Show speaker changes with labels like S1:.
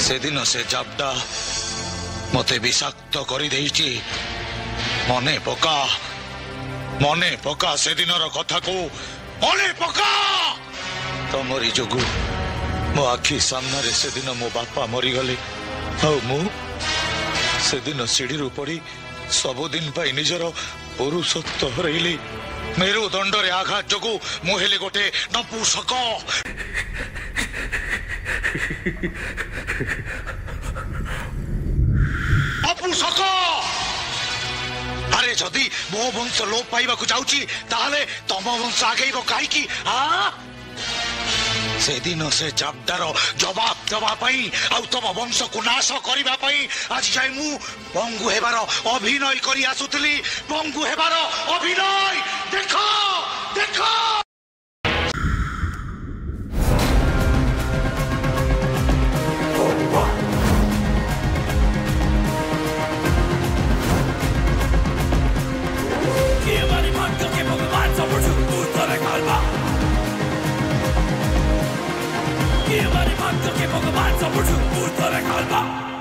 S1: से दिन से जाबडा मते विषाक्त कर मने पका से दिन कथा को मने पका तमरी जोगु मो आखि सामने से दिन मो बापा मरीगले से दिन सीढ़ी पड़ी सबुदिन निजर पुरुषत्व हरैली मेरुदंड रे आघात जोगु मुहेले गोटे नपुंसक नपुंसक अरे जदि मो वंश लोप पाइबा जाऊची ताहले तम वंश आगेब कहीं से दिन से जाबडार जवाब देवाई तम वंश को नाश करने आज जाए मु पंगु हेबार अभिनय करी आसुथली पंगु हेबार अभिनय देख देख
S2: Io mi rimango che poco manzo, pur tu, pur tu,